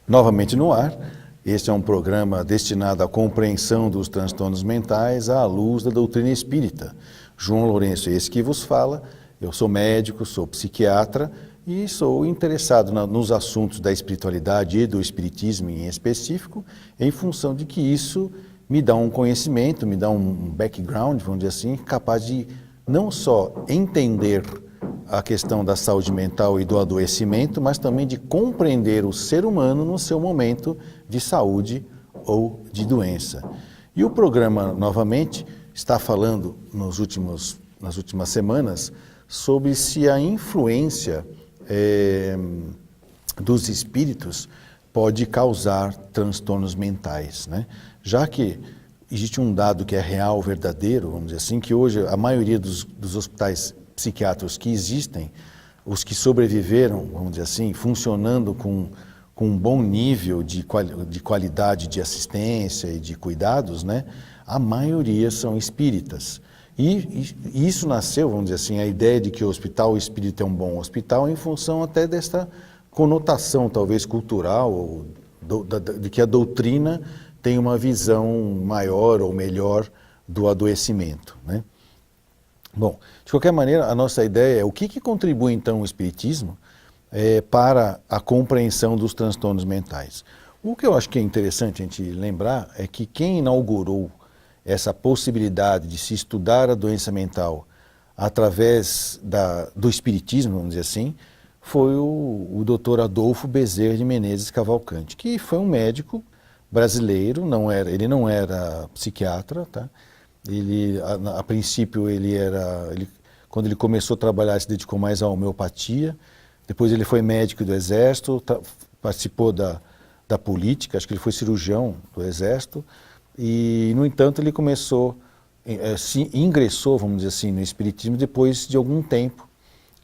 Novamente no ar, este é um programa destinado à compreensão dos transtornos mentais à luz da doutrina espírita. João Lourenço é esse que vos fala, eu sou médico, sou psiquiatra e sou interessado nos assuntos da espiritualidade e do espiritismo em específico, em função de que isso me dá um conhecimento, me dá um background, vamos dizer assim, capaz de não só entender a questão da saúde mental e do adoecimento, mas também de compreender o ser humano no seu momento de saúde ou de doença. E o programa, novamente, está falando nas últimas semanas sobre se a influência dos espíritos pode causar transtornos mentais, né? Já que existe um dado que é real, verdadeiro, vamos dizer assim, que hoje a maioria dos hospitais psiquiátricos que existem, os que sobreviveram, vamos dizer assim, funcionando com um bom nível de qualidade de assistência e de cuidados, né? A maioria são espíritas. E isso nasceu, vamos dizer assim, a ideia de que o hospital espírita é um bom hospital em função até desta conotação, talvez cultural, de que a doutrina tem uma visão maior ou melhor do adoecimento, né? Bom, de qualquer maneira, a nossa ideia é o que contribui então o espiritismo para a compreensão dos transtornos mentais. O que eu acho que é interessante a gente lembrar é que quem inaugurou essa possibilidade de se estudar a doença mental através do espiritismo, vamos dizer assim, foi o Dr. Adolfo Bezerra de Menezes Cavalcante, que foi um médico brasileiro, ele não era psiquiatra, tá? Ele, a princípio, quando ele começou a trabalhar, se dedicou mais à homeopatia. Depois ele foi médico do Exército, participou da política, acho que ele foi cirurgião do Exército. E, no entanto, ele ingressou, vamos dizer assim, no espiritismo depois de algum tempo.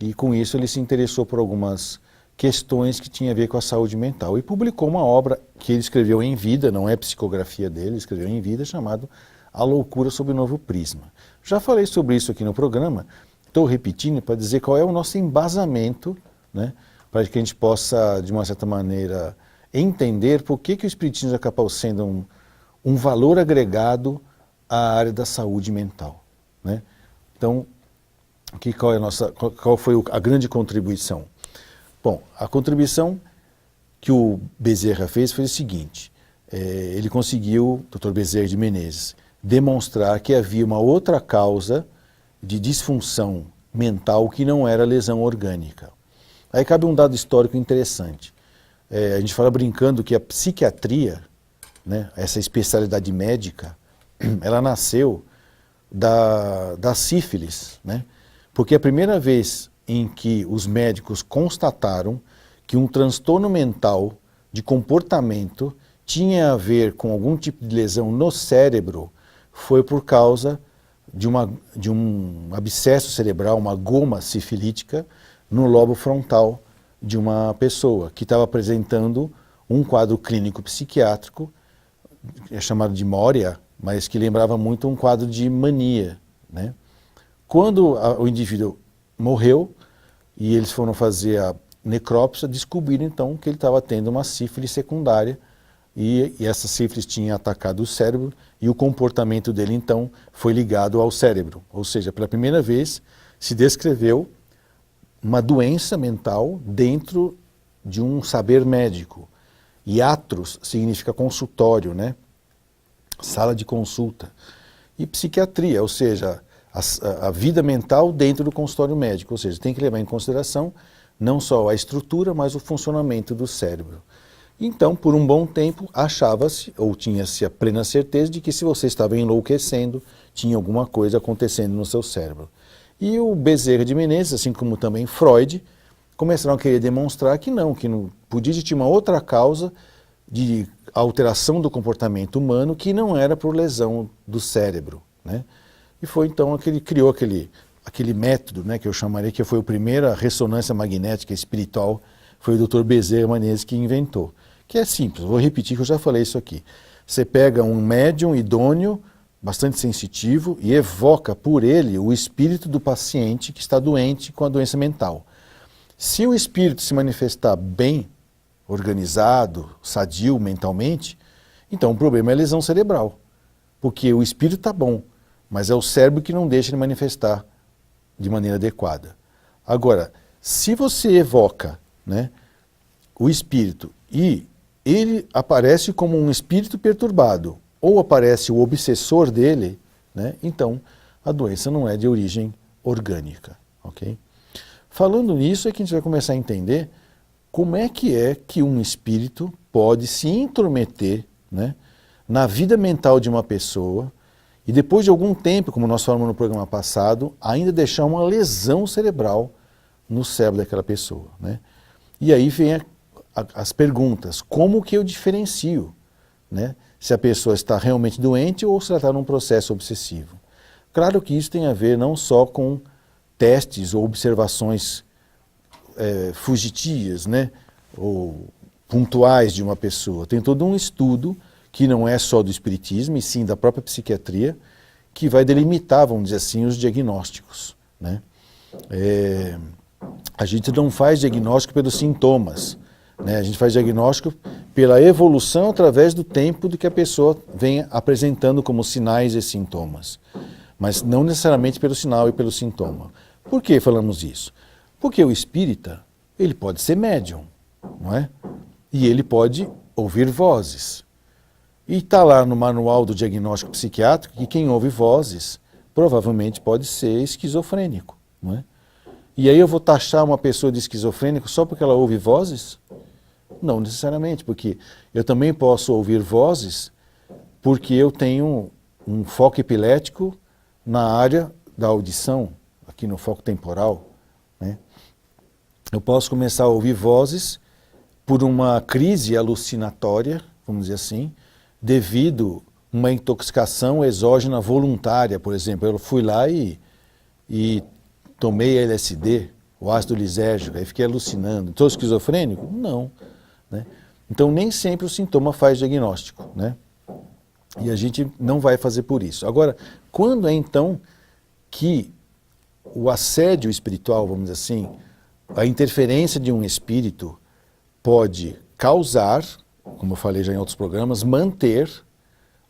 E, com isso, ele se interessou por algumas questões que tinham a ver com a saúde mental. E publicou uma obra que ele escreveu em vida, não é psicografia dele, ele escreveu em vida, chamado A Loucura sob o Novo Prisma. Já falei sobre isso aqui no programa, estou repetindo para dizer qual é o nosso embasamento, né, para que a gente possa, de uma certa maneira, entender por que o espiritismo acabou sendo um valor agregado à área da saúde mental, né? Então, qual foi a grande contribuição? Bom, a contribuição que o Bezerra fez foi o seguinte, ele conseguiu, Dr. Bezerra de Menezes, demonstrar que havia uma outra causa de disfunção mental que não era lesão orgânica. Aí cabe um dado histórico interessante. A gente fala brincando que a psiquiatria, né, essa especialidade médica, ela nasceu da sífilis, né? Porque a primeira vez em que os médicos constataram que um transtorno mental de comportamento tinha a ver com algum tipo de lesão no cérebro foi por causa de um abscesso cerebral, uma goma sifilítica no lobo frontal de uma pessoa que estava apresentando um quadro clínico psiquiátrico, chamado de Moria, mas que lembrava muito um quadro de mania, né? Quando o indivíduo morreu e eles foram fazer a necrópsia, descobriram então que ele estava tendo uma sífilis secundária e essa sífilis tinha atacado o cérebro e o comportamento dele então foi ligado ao cérebro. Ou seja, pela primeira vez se descreveu uma doença mental dentro de um saber médico. Iatros significa consultório, né? Sala de consulta. E psiquiatria, ou seja, a vida mental dentro do consultório médico, ou seja, tem que levar em consideração não só a estrutura, mas o funcionamento do cérebro. Então, por um bom tempo, achava-se, ou tinha-se a plena certeza de que se você estava enlouquecendo, tinha alguma coisa acontecendo no seu cérebro. E o Bezerra de Menezes, assim como também Freud, começaram a querer demonstrar que não podia existir uma outra causa de alteração do comportamento humano que não era por lesão do cérebro, né? E foi então que ele criou aquele método, né, que eu chamaria que foi a primeira ressonância magnética espiritual, foi o Dr. Bezerra Menezes que inventou. Que é simples, vou repetir que eu já falei isso aqui. Você pega um médium idôneo, bastante sensitivo, e evoca por ele o espírito do paciente que está doente com a doença mental. Se o espírito se manifestar bem, organizado, sadio mentalmente, então o problema é a lesão cerebral. Porque o espírito está bom, mas é o cérebro que não deixa ele manifestar de maneira adequada. Agora, se você evoca, né, o espírito e ele aparece como um espírito perturbado, ou aparece o obsessor dele, né, então a doença não é de origem orgânica. Okay? Falando nisso é que a gente vai começar a entender como é que um espírito pode se intrometer, né, na vida mental de uma pessoa e depois de algum tempo, como nós falamos no programa passado, ainda deixar uma lesão cerebral no cérebro daquela pessoa. Né? E aí vem as perguntas, como que eu diferencio, né, se a pessoa está realmente doente ou se ela está num processo obsessivo? Claro que isso tem a ver não só com testes ou observações fugitias, né, ou pontuais de uma pessoa. Tem todo um estudo que não é só do espiritismo, e sim da própria psiquiatria, que vai delimitar, vamos dizer assim, os diagnósticos. Né? A gente não faz diagnóstico pelos sintomas, né? A gente faz diagnóstico pela evolução através do tempo do que a pessoa vem apresentando como sinais e sintomas, mas não necessariamente pelo sinal e pelo sintoma. Por que falamos isso? Porque o espírita, ele pode ser médium, não é? E ele pode ouvir vozes. E está lá no manual do diagnóstico psiquiátrico que quem ouve vozes provavelmente pode ser esquizofrênico, não é? E aí eu vou taxar uma pessoa de esquizofrênico só porque ela ouve vozes? Não necessariamente, porque eu também posso ouvir vozes porque eu tenho um foco epilético na área da audição, aqui no foco temporal, né? Eu posso começar a ouvir vozes por uma crise alucinatória, vamos dizer assim, devido a uma intoxicação exógena voluntária, por exemplo. Eu fui lá e tomei LSD, o ácido lisérgico, aí fiquei alucinando. Estou esquizofrênico? Não. Né? Então, nem sempre o sintoma faz diagnóstico, né? E a gente não vai fazer por isso. Agora, quando é então que o assédio espiritual, vamos dizer assim, a interferência de um espírito pode causar, como eu falei já em outros programas, manter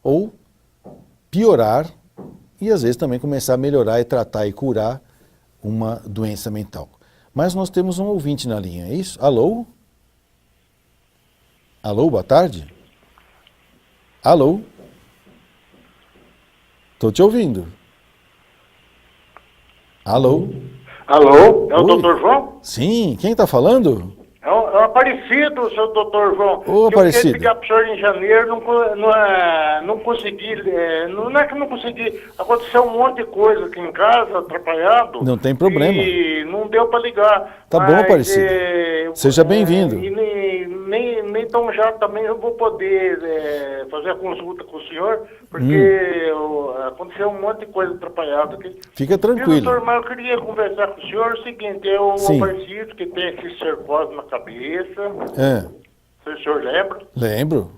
ou piorar e às vezes também começar a melhorar e tratar e curar uma doença mental. Mas nós temos um ouvinte na linha, é isso? Alô? Alô, boa tarde? Alô? Estou te ouvindo. Alô? Alô? É o Oi? Dr. João? Sim, quem está falando? É o Aparecido, seu Dr. João. Ô, Eu Aparecido. queria ligar para o senhor em janeiro, não consegui, não é que não consegui, aconteceu um monte de coisa aqui em casa, atrapalhado. Não tem problema. E não deu para ligar. Tá bom, Aparecido. Seja bem-vindo. E nem tão já também eu vou poder fazer a consulta com o senhor, porque aconteceu um monte de coisa atrapalhada aqui. Fica E, tranquilo. doutor, mas eu queria conversar com o senhor o seguinte, é o Sim. Aparecido que tem esse cercose na cabeça, É, se o senhor lembra? lembro.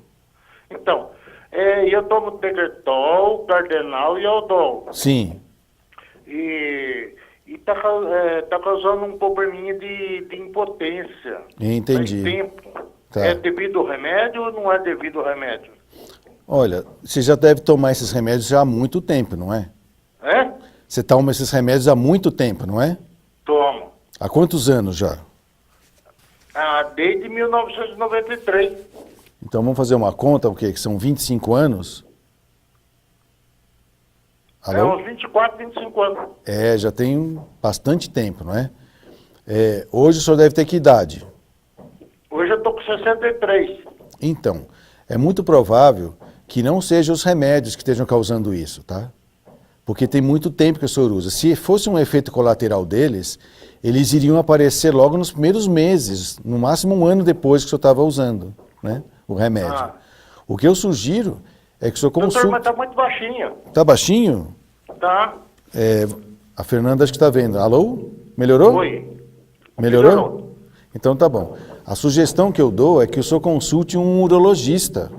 Então, eu tomo Tegretol, Cardenal e Aldol. Sim. E tá causando um probleminha de impotência. Entendi. Faz tempo. Tá. É devido ao remédio ou não é devido ao remédio? Olha, você já deve tomar esses remédios já há muito tempo, não é? É? Você toma esses remédios há muito tempo, não é? Tomo. Há quantos anos já? Desde 1993. Então vamos fazer uma conta, o quê? Que são 25 anos? Alô? Uns 24, 25 anos. Já tem bastante tempo, não é? Hoje o senhor deve ter que idade? Hoje eu tô com 63. Então, é muito provável que não sejam os remédios que estejam causando isso, tá? Porque tem muito tempo que o senhor usa. Se fosse um efeito colateral deles, eles iriam aparecer logo nos primeiros meses, no máximo um ano depois que o senhor estava usando, né, o remédio. O que eu sugiro é que o senhor consulte... Doutor, mas tá muito baixinho. Tá baixinho? Tá? A Fernanda acho que está vendo. Alô? Melhorou? Oi. Melhorou? Então tá bom. A sugestão que eu dou é que o senhor consulte um urologista.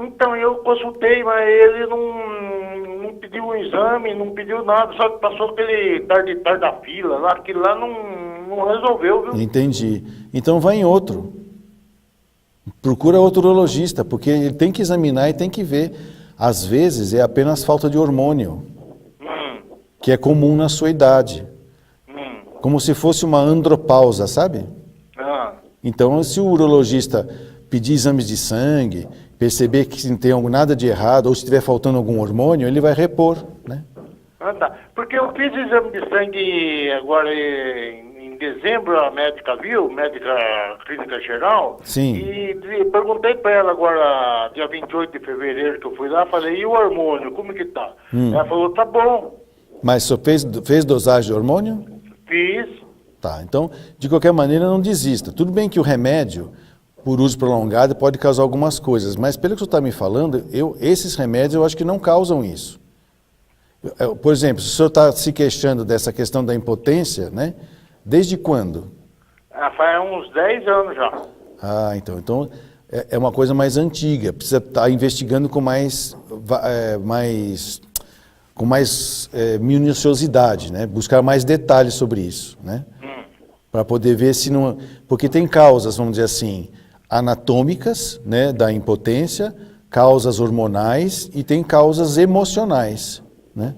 Então, eu consultei, mas ele não pediu um exame, não pediu nada, só que passou aquele tarde da fila lá, aquilo lá não resolveu, viu? Entendi. Então vai em outro. Procura outro urologista, porque ele tem que examinar e tem que ver. Às vezes é apenas falta de hormônio, que é comum na sua idade. Como se fosse uma andropausa, sabe? Ah, Então, se o urologista pedir exames de sangue, perceber que não tem nada de errado, ou se estiver faltando algum hormônio, ele vai repor, né? tá. Porque eu fiz exame de sangue agora em dezembro, a médica viu, médica clínica geral. Sim. E perguntei para ela agora, dia 28 de fevereiro que eu fui lá, falei, e o hormônio, como que tá? Ela falou, tá bom. Mas só fez dosagem de hormônio? Fiz. Tá, então, de qualquer maneira, não desista. Tudo bem que o remédio, por uso prolongado, pode causar algumas coisas, mas pelo que você está me falando, esses remédios eu acho que não causam isso. Por exemplo, se o senhor está se queixando dessa questão da impotência, né? Desde quando? Faz uns 10 anos já. Ah, então é uma coisa mais antiga, precisa estar investigando com mais minuciosidade, né? Buscar mais detalhes sobre isso, né? Para poder ver se não... Porque tem causas, vamos dizer assim, anatômicas, né, da impotência, causas hormonais e tem causas emocionais, né?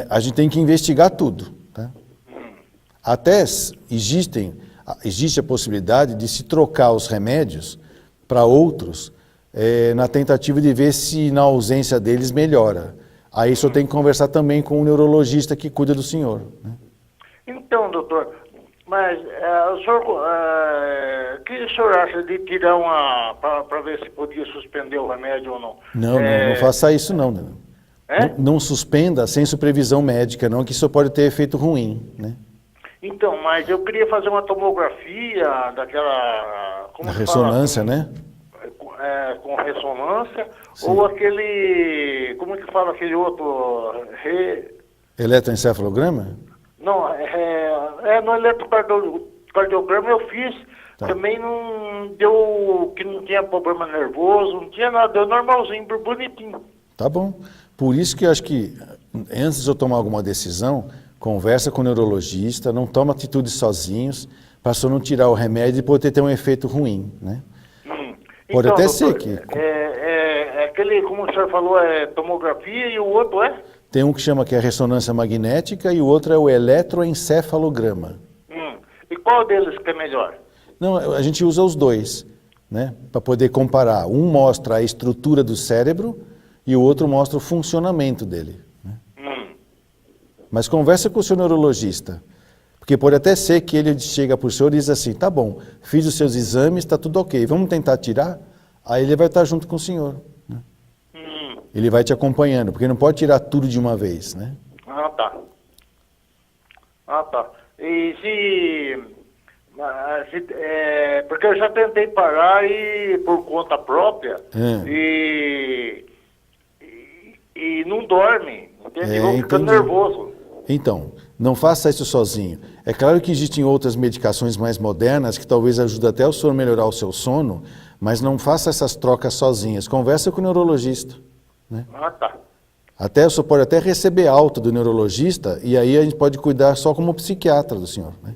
A gente tem que investigar tudo, tá? Até existe a possibilidade de se trocar os remédios para outros, na tentativa de ver se na ausência deles melhora. Aí o senhor tem que conversar também com o neurologista que cuida do senhor, né? Então, doutor, mas o senhor, o que o senhor acha de tirar para ver se podia suspender o remédio ou não? Não faça isso não. Não suspenda sem supervisão médica, não, que isso pode ter efeito ruim, né? Então, mas eu queria fazer uma tomografia daquela... Como A se ressonância, fala? né? Com ressonância, Sim. ou aquele... Como é que fala aquele outro... Eletroencefalograma? Não, no eletrocardiograma eu fiz, também não deu, que não tinha problema nervoso, não tinha nada, deu normalzinho, bonitinho. Tá bom. Por isso que eu acho que, antes de eu tomar alguma decisão, conversa com o neurologista, não toma atitudes sozinhos, para só não tirar o remédio e poder ter um efeito ruim, né? Pode então, até doutor, ser que... aquele, como o senhor falou, é tomografia e o outro é? Tem um que chama que é a ressonância magnética e o outro é o eletroencefalograma. E qual deles que é melhor? Não, a gente usa os dois, né? Para poder comparar. Um mostra a estrutura do cérebro e o outro mostra o funcionamento dele, né? Mas conversa com o seu neurologista, porque pode até ser que ele chega para o senhor e diz assim, tá bom, fiz os seus exames, está tudo ok, vamos tentar tirar? Aí ele vai estar junto com o senhor, né? Ele vai te acompanhando, porque não pode tirar tudo de uma vez, né? Tá. E porque eu já tentei parar por conta própria e não dorme, entende? Eu vou ficando nervoso. Então, não faça isso sozinho. É claro que existem outras medicações mais modernas que talvez ajudem até o senhor a melhorar o seu sono, mas não faça essas trocas sozinhas. Conversa com o neurologista, né? Tá. Até o senhor pode até receber alta do neurologista e aí a gente pode cuidar só como psiquiatra do senhor, né?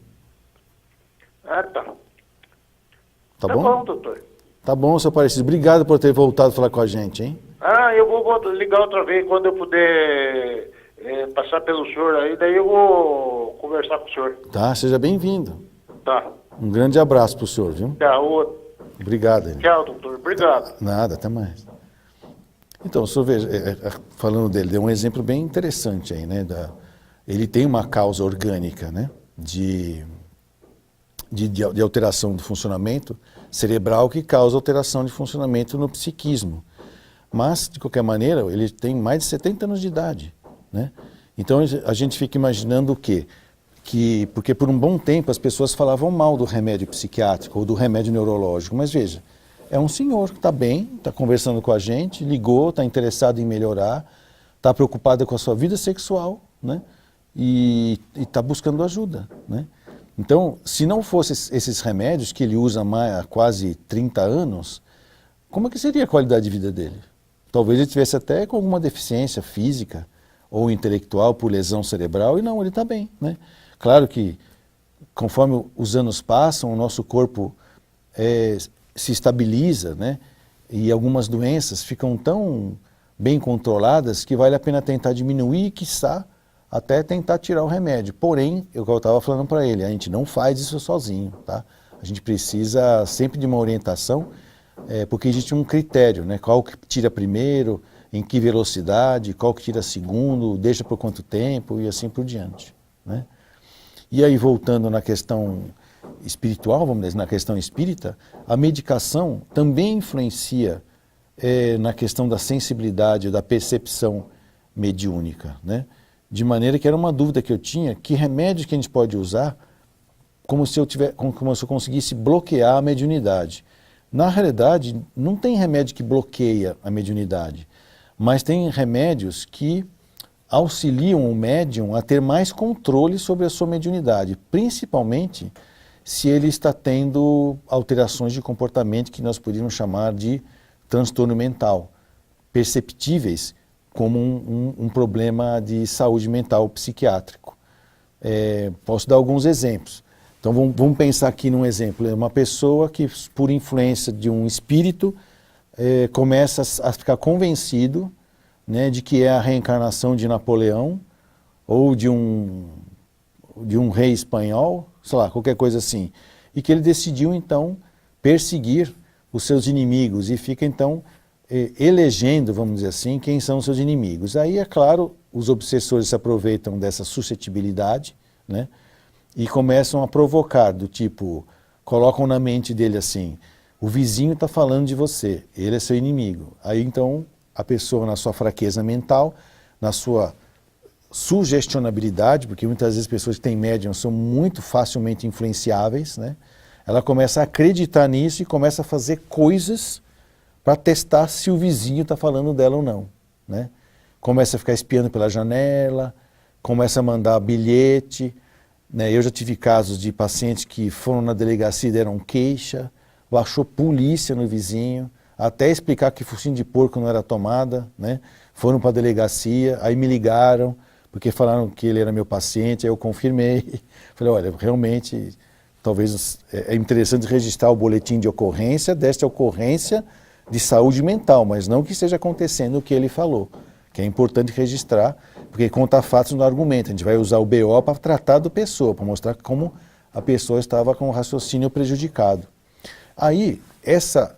Tá. Tá Tá bom? bom, doutor. Tá bom, seu Aparecido. Obrigado por ter voltado a falar com a gente, hein? Eu vou ligar outra vez quando eu puder passar pelo senhor aí, daí eu vou conversar com o senhor. Tá, seja bem-vindo. Tá. Um grande abraço pro senhor, viu? Obrigado. Hein? Tchau, doutor. Obrigado. Nada, até mais. Então, o senhor veja, falando dele, deu um exemplo bem interessante aí, né? Ele tem uma causa orgânica, né? De alteração do funcionamento cerebral que causa alteração de funcionamento no psiquismo. Mas, de qualquer maneira, ele tem mais de 70 anos de idade, né? Então, a gente fica imaginando o quê? Porque por um bom tempo as pessoas falavam mal do remédio psiquiátrico ou do remédio neurológico, mas veja, é um senhor que está bem, está conversando com a gente, ligou, está interessado em melhorar, está preocupado com a sua vida sexual, né? E está buscando ajuda, né? Então, se não fossem esses remédios que ele usa há quase 30 anos, como é que seria a qualidade de vida dele? Talvez ele tivesse até com alguma deficiência física ou intelectual por lesão cerebral, e não, ele está bem, né? Claro que, conforme os anos passam, o nosso corpo se estabiliza, né? E algumas doenças ficam tão bem controladas que vale a pena tentar diminuir, quiçá, até tentar tirar o remédio. Porém, eu estava falando para ele, a gente não faz isso sozinho, tá? A gente precisa sempre de uma orientação, porque existe um critério, né? Qual que tira primeiro, em que velocidade, qual que tira segundo, deixa por quanto tempo e assim por diante, né? E aí, voltando na questão espiritual, vamos dizer, na questão espírita, a medicação também influencia na questão da sensibilidade, da percepção mediúnica, né? De maneira que era uma dúvida que eu tinha, que remédio que a gente pode usar como se eu conseguisse bloquear a mediunidade. Na realidade, não tem remédio que bloqueia a mediunidade, mas tem remédios que auxiliam o médium a ter mais controle sobre a sua mediunidade, principalmente se ele está tendo alterações de comportamento que nós poderíamos chamar de transtorno mental, perceptíveis como um problema de saúde mental psiquiátrico. Posso dar alguns exemplos. Então vamos pensar aqui num exemplo. É uma pessoa que, por influência de um espírito, começa a ficar convencido, né, de que é a reencarnação de Napoleão ou de um rei espanhol, sei lá, qualquer coisa assim. E que ele decidiu, então, perseguir os seus inimigos e fica, então, elegendo, vamos dizer assim, quem são os seus inimigos. Aí, é claro, os obsessores se aproveitam dessa suscetibilidade, né, e começam a provocar, do tipo, colocam na mente dele assim, o vizinho está falando de você, ele é seu inimigo. Aí, então, a pessoa, na sua fraqueza mental, na sua sugestionabilidade, porque muitas vezes pessoas que têm médium são muito facilmente influenciáveis, né? Ela começa a acreditar nisso e começa a fazer coisas para testar se o vizinho está falando dela ou não, né? Começa a ficar espiando pela janela, começa a mandar bilhete, né? Eu já tive casos de pacientes que foram na delegacia e deram queixa, baixou polícia no vizinho, até explicar que focinho de porco não era tomada, né? Foram para a delegacia, aí me ligaram, porque falaram que ele era meu paciente, aí eu confirmei. Falei, olha, realmente, talvez é interessante registrar o boletim de ocorrência desta ocorrência de saúde mental, mas não que esteja acontecendo o que ele falou, que é importante registrar, porque conta fatos no argumento. A gente vai usar o BO para tratar da pessoa, para mostrar como a pessoa estava com o raciocínio prejudicado. Aí, essa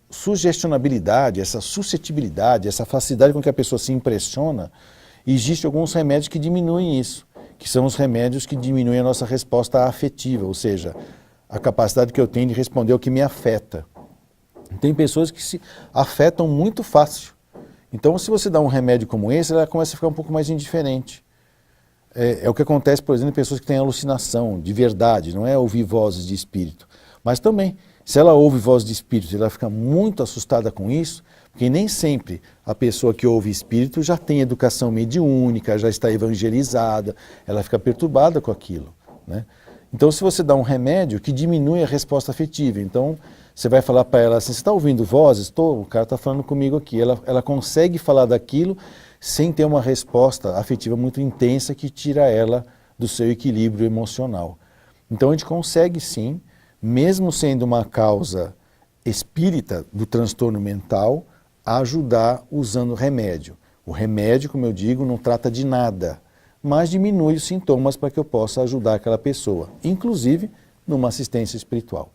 sugestionabilidade, essa suscetibilidade, essa facilidade com que a pessoa se impressiona, existem alguns remédios que diminuem isso, que são os remédios que diminuem a nossa resposta afetiva, ou seja, a capacidade que eu tenho de responder ao que me afeta. Tem pessoas que se afetam muito fácil. Então, se você dá um remédio como esse, ela começa a ficar um pouco mais indiferente. É o que acontece, por exemplo, em pessoas que têm alucinação de verdade, não é ouvir vozes de espírito. Mas também, se ela ouve voz de espírito e ela fica muito assustada com isso, porque nem sempre a pessoa que ouve espírito já tem educação mediúnica, já está evangelizada, ela fica perturbada com aquilo, né? Então, se você dá um remédio que diminui a resposta afetiva, então você vai falar para ela assim, você está ouvindo vozes? Estou, o cara está falando comigo aqui. Ela consegue falar daquilo sem ter uma resposta afetiva muito intensa que tira ela do seu equilíbrio emocional. Então, a gente consegue sim, mesmo sendo uma causa espírita do transtorno mental, ajudar usando remédio. O remédio, como eu digo, não trata de nada, mas diminui os sintomas para que eu possa ajudar aquela pessoa, inclusive numa assistência espiritual.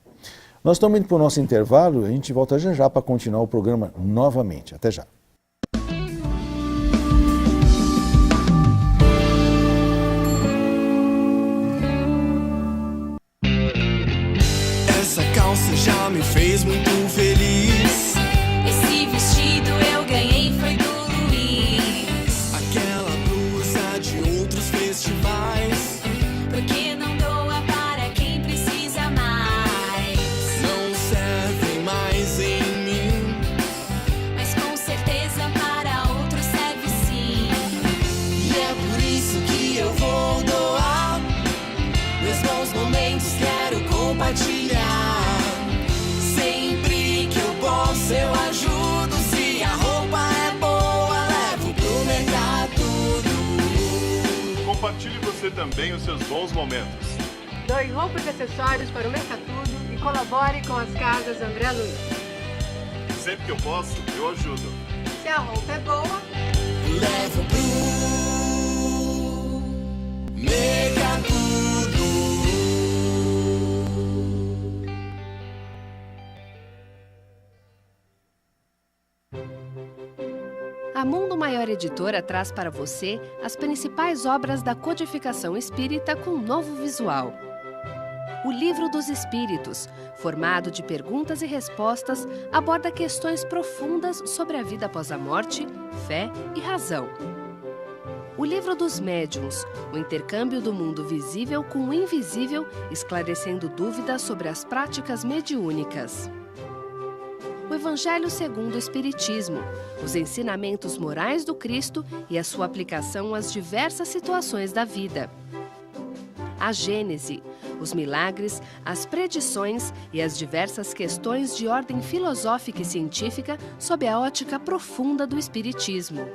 Nós estamos indo para o nosso intervalo e a gente volta já já para continuar o programa novamente. Até já. Essa calça já me fez muito feliz. Esse vestido eu ganhei foi do Luiz. Aquela blusa de outros festivais. Porque não doa para quem precisa mais. Não servem mais em mim. Mas com certeza para outros serve sim. E é por isso que eu vou doar. Meus bons momentos quero compartilhar. Sempre que eu posso eu ajudo. Se a roupa é boa, levo pro mercado. Compartilhe você também os seus bons momentos. Doe roupas e acessórios para o Mercatudo e colabore com as casas André Luiz. Sempre que eu posso, eu ajudo. Se a roupa é boa, Levo pro Mega Tudo. A Mundo Maior Editora traz para você as principais obras da codificação espírita com um novo visual. O Livro dos Espíritos, formado de perguntas e respostas, aborda questões profundas sobre a vida após a morte, fé e razão. O Livro dos Médiuns, o intercâmbio do mundo visível com o invisível, esclarecendo dúvidas sobre as práticas mediúnicas. O Evangelho segundo o Espiritismo, os ensinamentos morais do Cristo e a sua aplicação às diversas situações da vida. A Gênese, os milagres, as predições e as diversas questões de ordem filosófica e científica sob a ótica profunda do Espiritismo.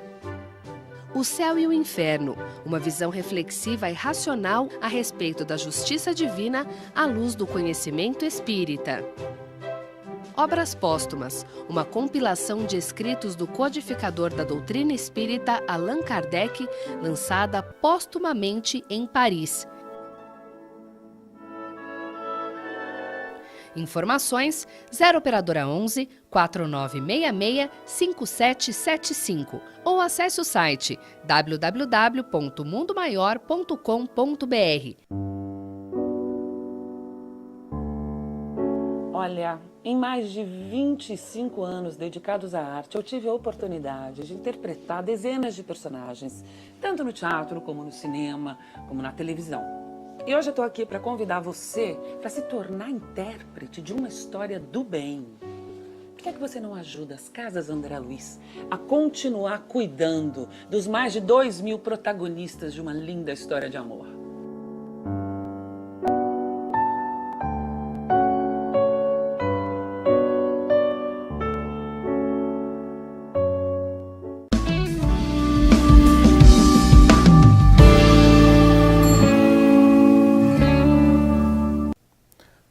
O Céu e o Inferno, uma visão reflexiva e racional a respeito da justiça divina à luz do conhecimento espírita. Obras Póstumas, uma compilação de escritos do codificador da doutrina espírita Allan Kardec, lançada póstumamente em Paris. Informações 0 operadora 11 4966 5775 ou acesse o site www.mundomaior.com.br. Olha, em mais de 25 anos dedicados à arte, eu tive a oportunidade de interpretar dezenas de personagens, tanto no teatro, como no cinema, como na televisão. E hoje eu estou aqui para convidar você para se tornar intérprete de uma história do bem. Por que é que você não ajuda as Casas André Luiz a continuar cuidando dos mais de 2.000 protagonistas de uma linda história de amor?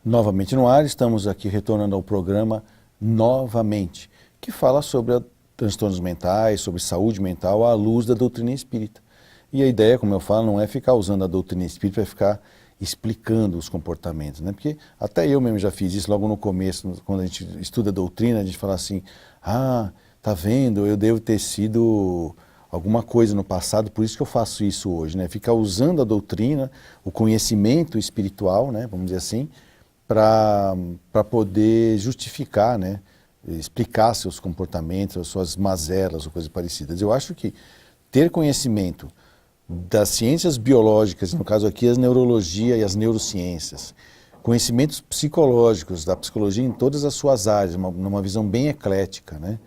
Novamente no ar, estamos aqui retornando ao programa Novamente, que fala sobre transtornos mentais, sobre saúde mental à luz da doutrina espírita. E a ideia, como eu falo, não é ficar usando a doutrina espírita para ficar explicando os comportamentos, né? Porque até eu mesmo já fiz isso logo no começo, quando a gente estuda a doutrina, a gente fala assim, tá vendo, eu devo ter sido alguma coisa no passado, por isso que eu faço isso hoje, né? Ficar usando a doutrina, o conhecimento espiritual, né? Vamos dizer assim, para poder justificar, né, explicar seus comportamentos, suas mazelas ou coisas parecidas. Eu acho que ter conhecimento das ciências biológicas, no caso aqui as neurologia e as neurociências, conhecimentos psicológicos, da psicologia em todas as suas áreas, numa visão bem eclética, né,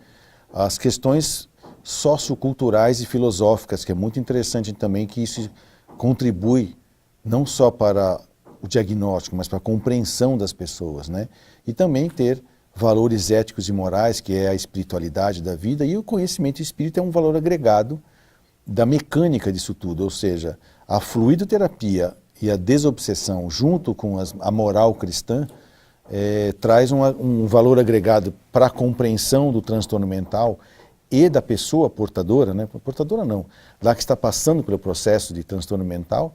as questões socioculturais e filosóficas, que é muito interessante também que isso contribui não só para o diagnóstico, mas para a compreensão das pessoas, né? E também ter valores éticos e morais, que é a espiritualidade da vida, e o conhecimento espírita é um valor agregado da mecânica disso tudo, ou seja, a fluidoterapia e a desobsessão, junto com a moral cristã, traz um valor agregado para a compreensão do transtorno mental e da pessoa portadora, né? Portadora não, lá que está passando pelo processo de transtorno mental,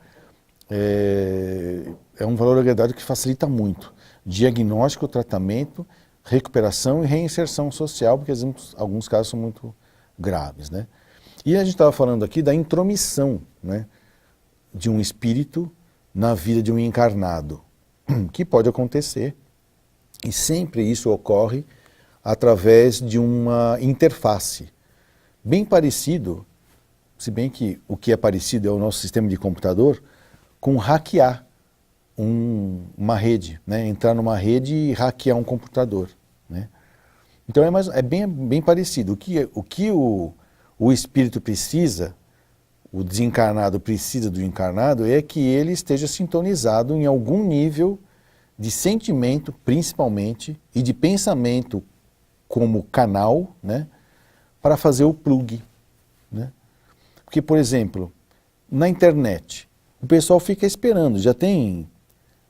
é um valor agregado que facilita muito. Diagnóstico, tratamento, recuperação e reinserção social, porque alguns casos são muito graves, né? E a gente estava falando aqui da intromissão, né, de um espírito na vida de um encarnado, que pode acontecer, e sempre isso ocorre através de uma interface. Bem parecido, se bem que o que é parecido é o nosso sistema de computador, com hackear uma rede, né? Entrar numa rede e hackear um computador, né? Então é bem parecido. O que o espírito precisa, o desencarnado precisa do encarnado, é que ele esteja sintonizado em algum nível de sentimento, principalmente, e de pensamento como canal, né? Para fazer o plug, né? Porque, por exemplo, na internet, o pessoal fica esperando, já tem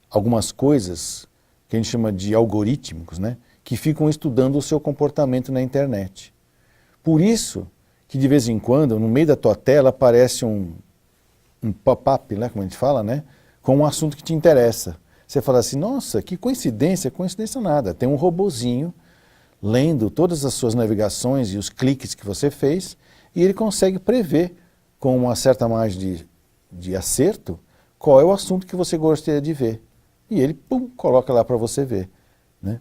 algumas coisas que a gente chama de algorítmicos, né, que ficam estudando o seu comportamento na internet. Por isso que de vez em quando, no meio da tua tela, aparece um pop-up, né, como a gente fala, né, com um assunto que te interessa. Você fala assim, nossa, que coincidência nada. Tem um robozinho lendo todas as suas navegações e os cliques que você fez, e ele consegue prever, com uma certa margem de acerto, qual é o assunto que você gostaria de ver. E ele, pum, coloca lá para você ver. Né?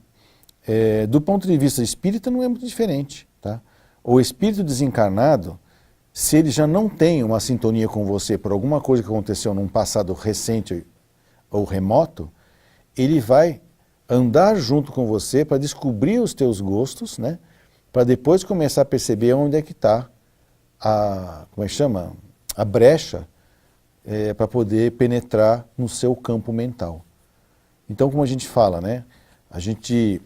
Do ponto de vista espírita, não é muito diferente. Tá? O espírito desencarnado, se ele já não tem uma sintonia com você por alguma coisa que aconteceu num passado recente ou remoto, ele vai andar junto com você para descobrir os teus gostos, né? Para depois começar a perceber onde é que está a brecha para poder penetrar no seu campo mental. Então, como a gente fala, né? A gente,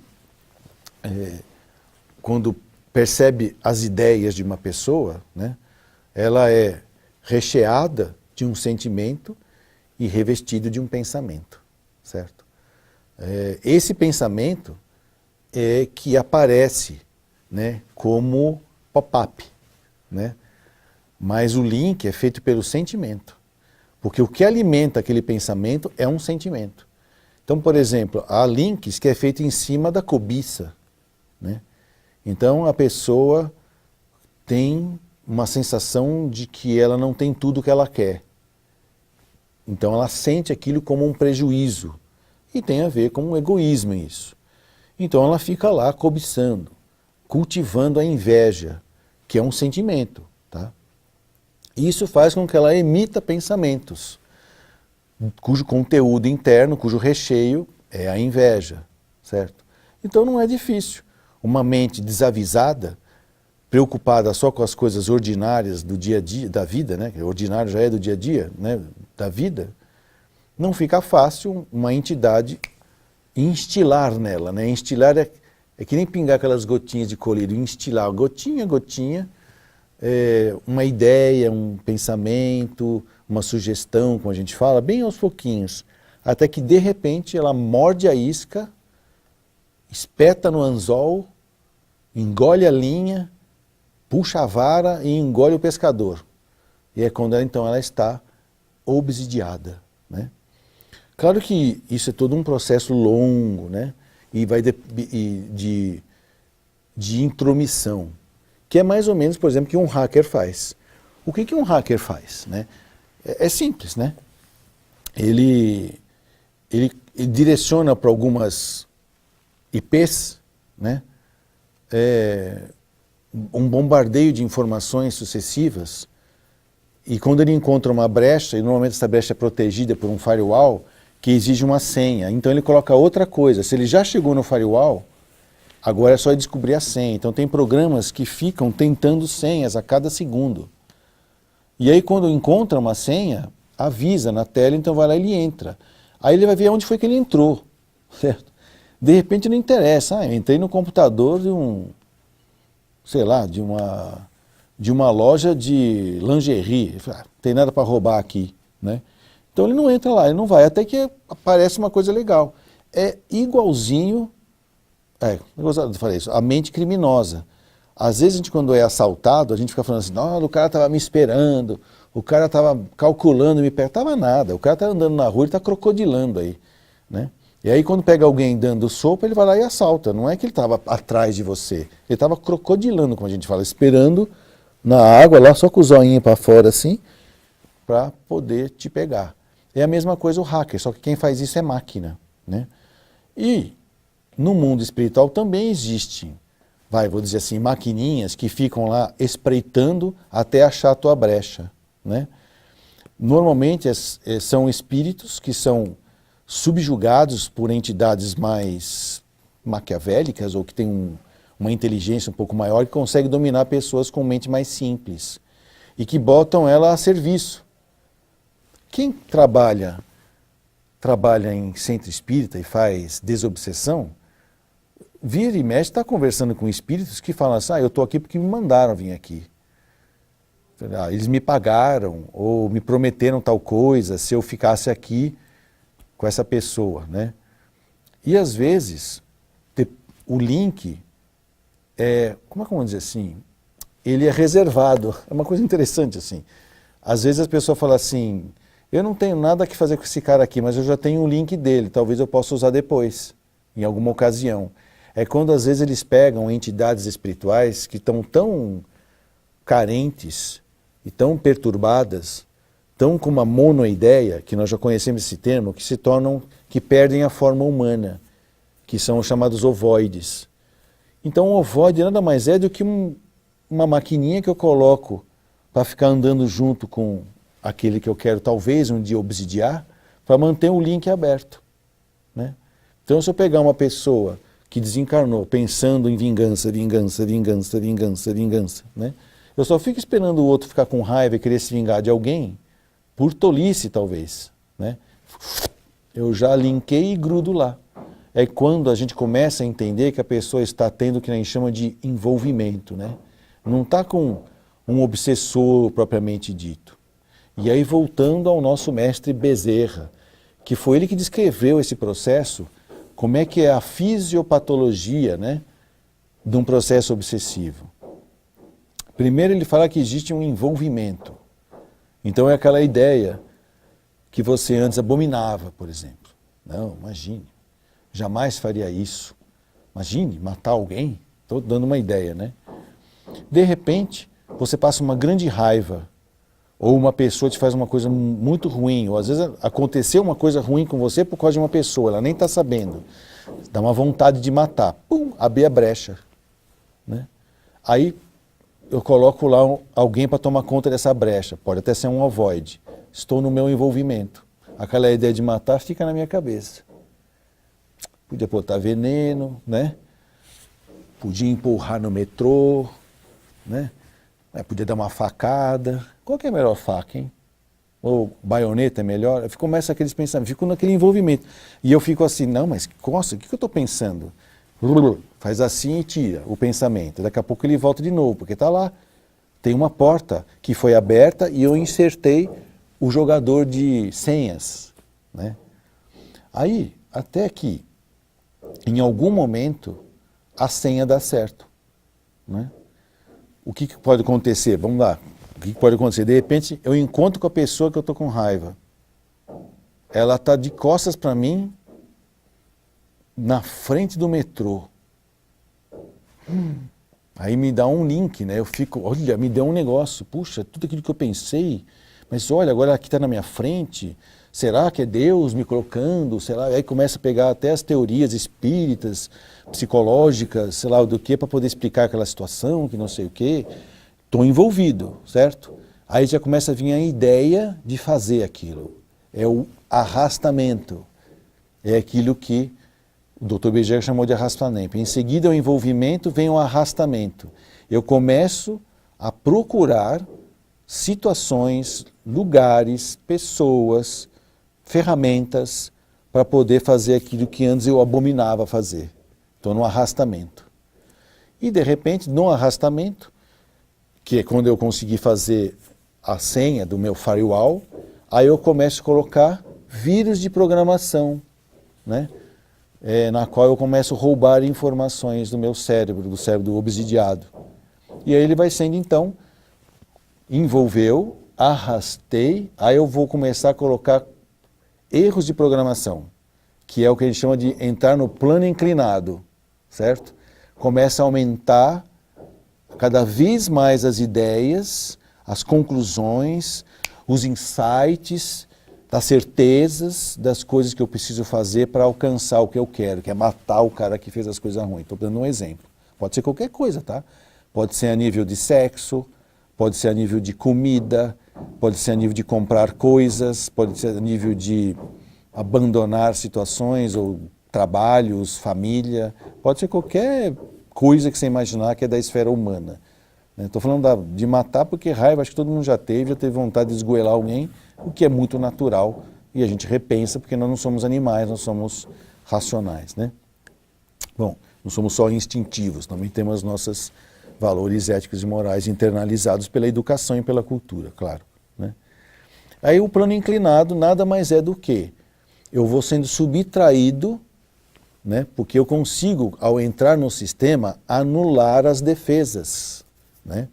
quando percebe as ideias de uma pessoa, né? Ela é recheada de um sentimento e revestida de um pensamento, certo? Esse pensamento é que aparece, né, como pop-up, né? Mas o link é feito pelo sentimento, porque o que alimenta aquele pensamento é um sentimento. Então, por exemplo, há links que é feito em cima da cobiça, né? Então a pessoa tem uma sensação de que ela não tem tudo o que ela quer. Então ela sente aquilo como um prejuízo. E tem a ver com um egoísmo isso. Então ela fica lá cobiçando, cultivando a inveja, que é um sentimento. Tá? Isso faz com que ela emita pensamentos, cujo conteúdo interno, cujo recheio é a inveja. Certo? Então não é difícil. Uma mente desavisada, preocupada só com as coisas ordinárias do dia a dia, da vida, né? Que ordinário já é do dia a dia, né? Da vida, não fica fácil uma entidade instilar nela, né? Instilar é que nem pingar aquelas gotinhas de colírio, instilar gotinha a gotinha, uma ideia, um pensamento, uma sugestão, como a gente fala, bem aos pouquinhos, até que de repente ela morde a isca, espeta no anzol, engole a linha, puxa a vara e engole o pescador. E é quando então ela está obsidiada, né? Claro que isso é todo um processo longo, né? E vai de intromissão, que é mais ou menos, por exemplo, que um hacker faz. O que um hacker faz, né? É simples, né? Ele direciona para algumas IPs, né? Um bombardeio de informações sucessivas, e quando ele encontra uma brecha, e normalmente essa brecha é protegida por um firewall, que exige uma senha, então ele coloca outra coisa. Se ele já chegou no firewall, agora é só descobrir a senha. Então tem programas que ficam tentando senhas a cada segundo. E aí quando encontra uma senha, avisa na tela, então vai lá e ele entra. Aí ele vai ver onde foi que ele entrou, certo? De repente não interessa, eu entrei no computador de de uma loja de lingerie, não tem nada para roubar aqui, né? Então ele não entra lá, ele não vai, até que aparece uma coisa legal. É igualzinho, eu falei isso, a mente criminosa. Às vezes a gente, quando é assaltado, a gente fica falando assim, não, o cara estava me esperando, o cara estava calculando, me estava nada, o cara está andando na rua, ele está crocodilando aí, né? E aí quando pega alguém dando sopa, ele vai lá e assalta. Não é que ele estava atrás de você, ele estava crocodilando, como a gente fala, esperando na água, lá só com o zoinho para fora assim, para poder te pegar. É a mesma coisa o hacker, só que quem faz isso é máquina, né? E no mundo espiritual também existem, vou dizer assim, maquininhas que ficam lá espreitando até achar a tua brecha, né? Normalmente são espíritos que são subjugados por entidades mais maquiavélicas ou que têm uma inteligência um pouco maior, que consegue dominar pessoas com mente mais simples e que botam ela a serviço. Quem trabalha em centro espírita e faz desobsessão, vira e mexe, está conversando com espíritos que falam assim, eu estou aqui porque me mandaram vir aqui. Eles me pagaram ou me prometeram tal coisa se eu ficasse aqui com essa pessoa, né? E às vezes, o link como é que vamos dizer assim? Ele é reservado. É uma coisa interessante assim. Às vezes as pessoas falam assim, eu não tenho nada que fazer com esse cara aqui, mas eu já tenho o link dele, talvez eu possa usar depois, em alguma ocasião. É quando às vezes eles pegam entidades espirituais que estão tão carentes e tão perturbadas, tão com uma monoideia, que nós já conhecemos esse termo, que perdem a forma humana, que são os chamados ovoides. Então o ovoide nada mais é do que uma maquininha que eu coloco para ficar andando junto com aquele que eu quero talvez um dia obsidiar, para manter o link aberto, né? Então se eu pegar uma pessoa que desencarnou pensando em vingança, vingança, vingança, vingança, vingança, né? Eu só fico esperando o outro ficar com raiva e querer se vingar de alguém, por tolice talvez, né? Eu já linkei e grudo lá. É quando a gente começa a entender que a pessoa está tendo o que a gente chama de envolvimento, né? Não está com um obsessor propriamente dito. E aí voltando ao nosso mestre Bezerra, que foi ele que descreveu esse processo, como é que é a fisiopatologia, né, de um processo obsessivo. Primeiro ele fala que existe um envolvimento. Então é aquela ideia que você antes abominava, por exemplo. Não, imagine, jamais faria isso. Imagine matar alguém. Estou dando uma ideia, né? De repente, você passa uma grande raiva, ou uma pessoa te faz uma coisa muito ruim, ou às vezes aconteceu uma coisa ruim com você por causa de uma pessoa, ela nem está sabendo. Dá uma vontade de matar. Pum, abrir a brecha, né? Aí eu coloco lá alguém para tomar conta dessa brecha, pode até ser um ovoide. Estou no meu envolvimento. Aquela ideia de matar fica na minha cabeça. Podia botar veneno, né? Podia empurrar no metrô, né? Podia dar uma facada. Qual que é a melhor faca, hein? Ou baioneta é melhor? Começa aqueles pensamentos, fico naquele envolvimento. E eu fico assim, não, mas nossa, o que eu estou pensando? Faz assim e tira o pensamento. Daqui a pouco ele volta de novo, porque está lá. Tem uma porta que foi aberta e eu insertei o jogador de senhas, né? Aí, até que, em algum momento, a senha dá certo, né? O que pode acontecer? Vamos lá. O que pode acontecer? De repente, eu encontro com a pessoa que eu estou com raiva. Ela está de costas para mim, na frente do metrô. Aí me dá um link, né? Eu fico, olha, me deu um negócio. Puxa, tudo aquilo que eu pensei. Mas olha, agora aqui está na minha frente. Será que é Deus me colocando? Sei lá, aí começa a pegar até as teorias espíritas, psicológicas, sei lá do que, para poder explicar aquela situação, que não sei o quê. Estou envolvido, certo? Aí já começa a vir a ideia de fazer aquilo. É o arrastamento. É aquilo que o Dr. Bezerra chamou de arrastamento. Em seguida, o envolvimento vem o arrastamento. Eu começo a procurar situações, lugares, pessoas, ferramentas para poder fazer aquilo que antes eu abominava fazer. Estou no arrastamento. E de repente, no arrastamento, que é quando eu consegui fazer a senha do meu firewall, aí eu começo a colocar vírus de programação, né? Na qual eu começo a roubar informações do meu cérebro, do cérebro obsidiado. E aí ele vai sendo então, envolveu, arrastei, aí eu vou começar a colocar erros de programação, que é o que a gente chama de entrar no plano inclinado, certo? Começa a aumentar cada vez mais as ideias, as conclusões, os insights, das certezas das coisas que eu preciso fazer para alcançar o que eu quero, que é matar o cara que fez as coisas ruins. Estou dando um exemplo. Pode ser qualquer coisa, tá? Pode ser a nível de sexo, pode ser a nível de comida, pode ser a nível de comprar coisas, pode ser a nível de abandonar situações ou trabalhos, família, pode ser qualquer coisa que você imaginar que é da esfera humana. Estou falando de matar porque raiva, acho que todo mundo já teve vontade de esgoelar alguém, o que é muito natural e a gente repensa porque nós não somos animais, nós somos racionais, né? Bom, não somos só instintivos, também temos nossos valores éticos e morais internalizados pela educação e pela cultura, claro, né? Aí o plano inclinado nada mais é do que eu vou sendo subtraído né? Porque eu consigo, ao entrar no sistema, anular as defesas, né?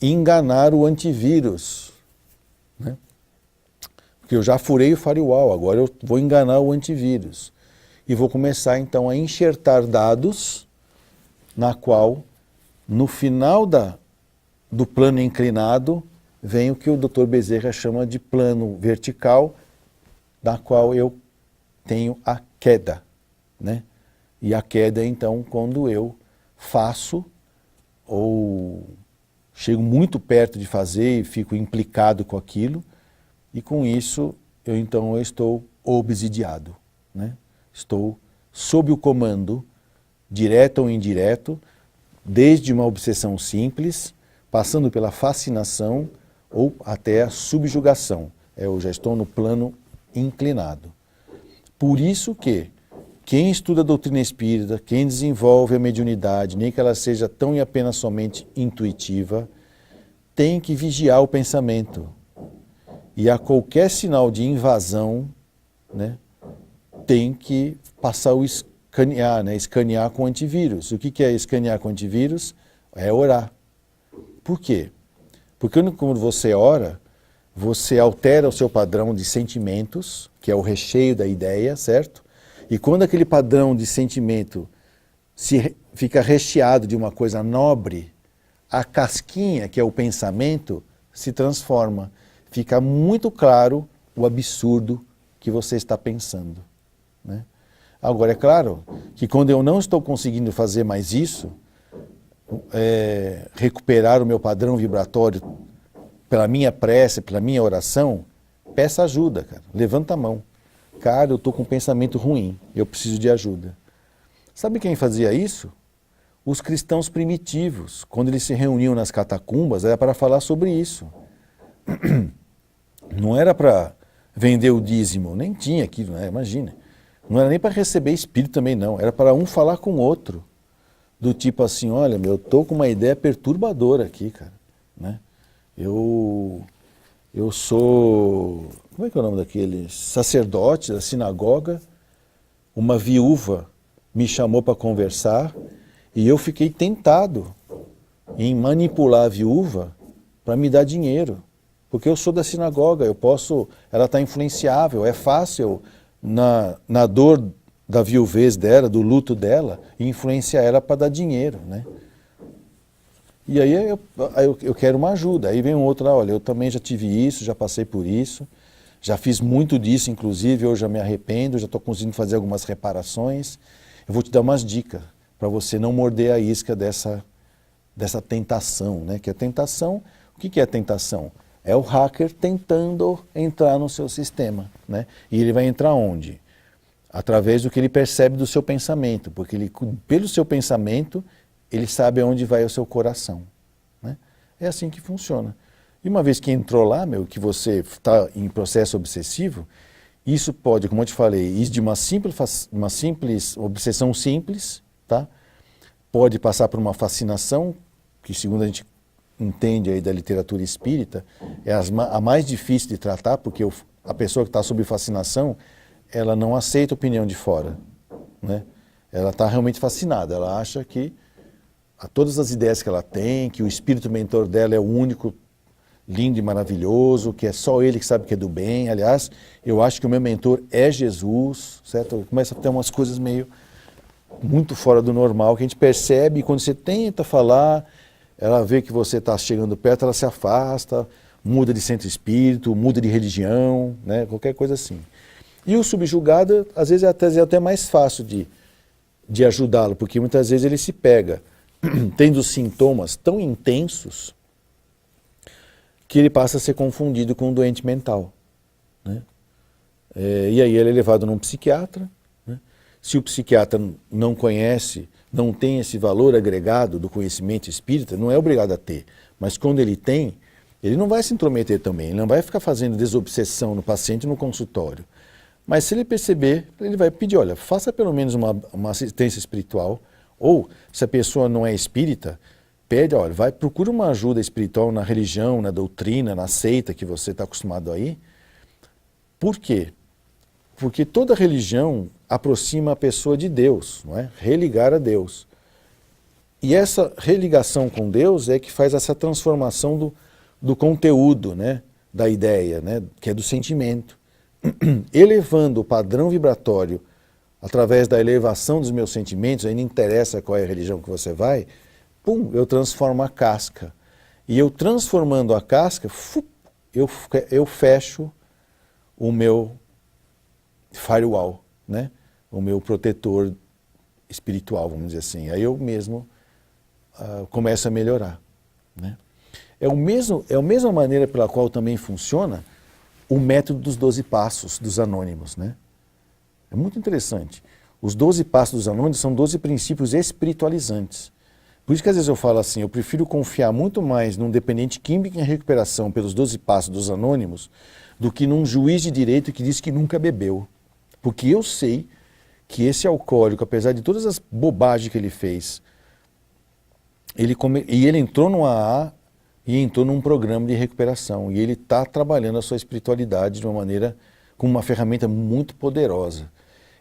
Enganar o antivírus, né? Porque eu já furei o firewall, agora eu vou enganar o antivírus. E vou começar então a enxertar dados na qual, no final do plano inclinado, vem o que o Dr. Bezerra chama de plano vertical, da qual eu tenho a queda, né? E a queda é então quando eu faço ou chego muito perto de fazer e fico implicado com aquilo, e com isso eu estou obsidiado, né? Estou sob o comando, direto ou indireto, desde uma obsessão simples, passando pela fascinação ou até a subjugação. Eu já estou no plano inclinado. Por isso que quem estuda a doutrina espírita, quem desenvolve a mediunidade, nem que ela seja tão e apenas somente intuitiva, tem que vigiar o pensamento. E a qualquer sinal de invasão, né, tem que passar o escanear, né, escanear com antivírus. O que é escanear com antivírus? É orar. Por quê? Porque quando você ora, você altera o seu padrão de sentimentos, que é o recheio da ideia, certo? E quando aquele padrão de sentimento fica recheado de uma coisa nobre, a casquinha, que é o pensamento, se transforma. Fica muito claro o absurdo que você está pensando, né? Agora, é claro que quando eu não estou conseguindo fazer mais isso, recuperar o meu padrão vibratório pela minha prece, pela minha oração, peça ajuda, cara. Levanta a mão. Cara, eu estou com um pensamento ruim, eu preciso de ajuda. Sabe quem fazia isso? Os cristãos primitivos. Quando eles se reuniam nas catacumbas, era para falar sobre isso. Não era para vender o dízimo, nem tinha aquilo, né? Imagina. Não era nem para receber espírito também, não. Era para um falar com o outro. Do tipo assim, olha, eu estou com uma ideia perturbadora aqui, cara, né? Eu sou, como é que é o nome daquele? Sacerdote da sinagoga, uma viúva me chamou para conversar e eu fiquei tentado em manipular a viúva para me dar dinheiro. Porque eu sou da sinagoga, ela está influenciável, é fácil na dor da viuvez dela, do luto dela, influenciar ela para dar dinheiro, né? E aí eu quero uma ajuda. Aí vem um outro lá, olha, eu também já tive isso, já passei por isso, já fiz muito disso, inclusive, eu já me arrependo, já estou conseguindo fazer algumas reparações. Eu vou te dar umas dicas para você não morder a isca dessa tentação, né? Que a tentação, o que é a tentação? É o hacker tentando entrar no seu sistema, né? E ele vai entrar onde? Através do que ele percebe do seu pensamento, porque pelo seu pensamento, ele sabe aonde vai o seu coração, né? É assim que funciona. E uma vez que entrou lá, que você está em processo obsessivo, isso pode, como eu te falei, ir de uma simples obsessão simples, tá? Pode passar por uma fascinação, que segundo a gente entende aí da literatura espírita, é a mais difícil de tratar, porque a pessoa que está sob fascinação, ela não aceita a opinião de fora, né? Ela está realmente fascinada, ela acha que todas as ideias que ela tem, que o espírito mentor dela é o único lindo e maravilhoso, que é só ele que sabe que é do bem. Aliás, eu acho que o meu mentor é Jesus, certo? Começa a ter umas coisas meio muito fora do normal, que a gente percebe, e quando você tenta falar, ela vê que você está chegando perto, ela se afasta, muda de centro espírito, muda de religião, né? Qualquer coisa assim. E o subjugado, às vezes, é até mais fácil de ajudá-lo, porque muitas vezes ele se pega tendo sintomas tão intensos que ele passa a ser confundido com um doente mental, né? E aí ele é levado num psiquiatra, né? Se o psiquiatra não conhece, não tem esse valor agregado do conhecimento espírita, não é obrigado a ter, mas quando ele tem, ele não vai se intrometer também, ele não vai ficar fazendo desobsessão no paciente no consultório. Mas se ele perceber, ele vai pedir, olha, faça pelo menos uma assistência espiritual, ou se a pessoa não é espírita, pede, olha, procura uma ajuda espiritual na religião, na doutrina, na seita que você está acostumado aí. Por quê? Porque toda religião aproxima a pessoa de Deus, não é? Religar a Deus. E essa religação com Deus é que faz essa transformação do conteúdo, né? Da ideia, né? Que é do sentimento. Elevando o padrão vibratório através da elevação dos meus sentimentos, aí não interessa qual é a religião que você vai, pum, eu transformo a casca. E eu transformando a casca, eu fecho o meu firewall, né? O meu protetor espiritual, vamos dizer assim. Aí eu mesmo começo a melhorar, né? É a mesma maneira pela qual também funciona o método dos 12 passos dos anônimos, né? É muito interessante. Os 12 passos dos anônimos são 12 princípios espiritualizantes. Por isso que às vezes eu falo assim, eu prefiro confiar muito mais num dependente químico em recuperação pelos 12 passos dos anônimos do que num juiz de direito que diz que nunca bebeu. Porque eu sei que esse alcoólico, apesar de todas as bobagens que ele fez, ele entrou no AA e entrou num programa de recuperação. E ele está trabalhando a sua espiritualidade de uma maneira, com uma ferramenta muito poderosa.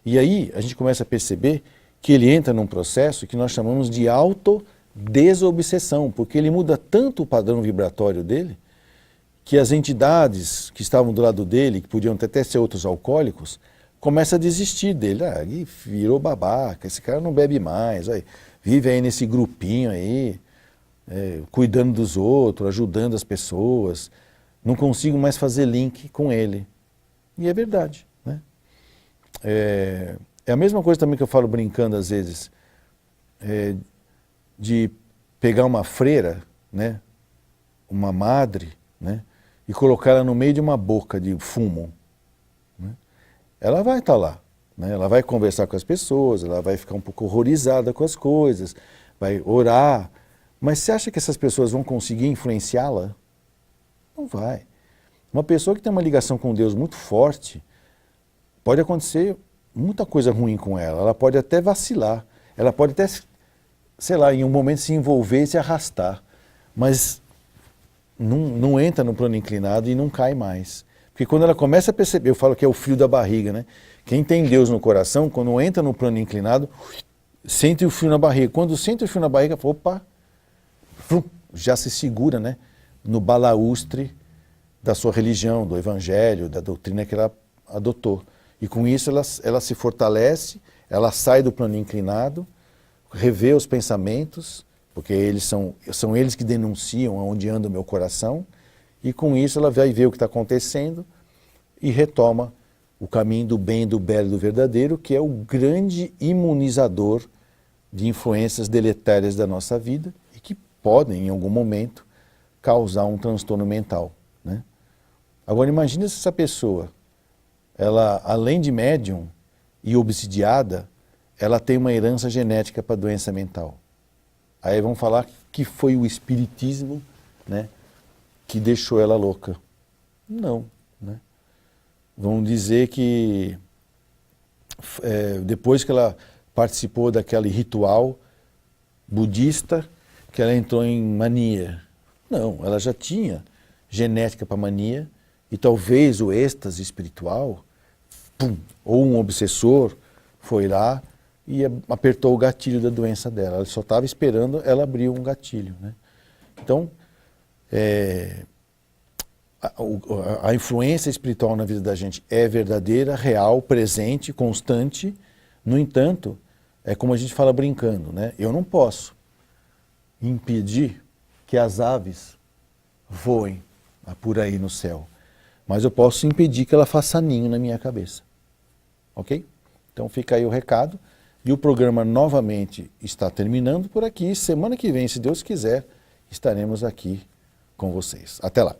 E aí a gente começa a perceber que ele entra num processo que nós chamamos de autodesobsessão, porque ele muda tanto o padrão vibratório dele, que as entidades que estavam do lado dele, que podiam até ser outros alcoólicos, começam a desistir dele. Ah, ele virou babaca, esse cara não bebe mais, vive aí nesse grupinho aí, cuidando dos outros, ajudando as pessoas, não consigo mais fazer link com ele. E é verdade, né? É a mesma coisa também que eu falo brincando às vezes, de pegar uma freira, né, uma madre, né, e colocar ela no meio de uma boca de fumo. Né? Ela vai estar lá, né, ela vai conversar com as pessoas, ela vai ficar um pouco horrorizada com as coisas, vai orar, mas você acha que essas pessoas vão conseguir influenciá-la? Não vai. Uma pessoa que tem uma ligação com Deus muito forte, pode acontecer muita coisa ruim com ela. Ela pode até vacilar, ela pode até, sei lá, em um momento se envolver e se arrastar, mas não entra no plano inclinado e não cai mais. Porque quando ela começa a perceber, eu falo que é o frio da barriga, né? Quem tem Deus no coração, quando entra no plano inclinado, sente o frio na barriga. Quando sente o frio na barriga, opa, já se segura, né? No balaústre da sua religião, do evangelho, da doutrina que ela adotou. E com isso ela se fortalece, ela sai do plano inclinado, revê os pensamentos, porque são eles que denunciam aonde anda o meu coração, e com isso ela vai ver o que está acontecendo e retoma o caminho do bem, do belo e do verdadeiro, que é o grande imunizador de influências deletérias da nossa vida e que podem, em algum momento, causar um transtorno mental, né? Agora imagine se essa pessoa, ela, além de médium e obsidiada, ela tem uma herança genética para doença mental. Aí vão falar que foi o espiritismo, né, que deixou ela louca. Não, né? Vão dizer que depois que ela participou daquele ritual budista, que ela entrou em mania. Não, ela já tinha genética para mania, e talvez o êxtase espiritual, ou um obsessor, foi lá e apertou o gatilho da doença dela. Ela só estava esperando ela abrir um gatilho, né? Então, a influência espiritual na vida da gente é verdadeira, real, presente, constante. No entanto, é como a gente fala brincando, né? Eu não posso impedir que as aves voem por aí no céu, mas eu posso impedir que ela faça ninho na minha cabeça. Ok? Então fica aí o recado. E o programa novamente está terminando por aqui. Semana que vem, se Deus quiser, estaremos aqui com vocês. Até lá.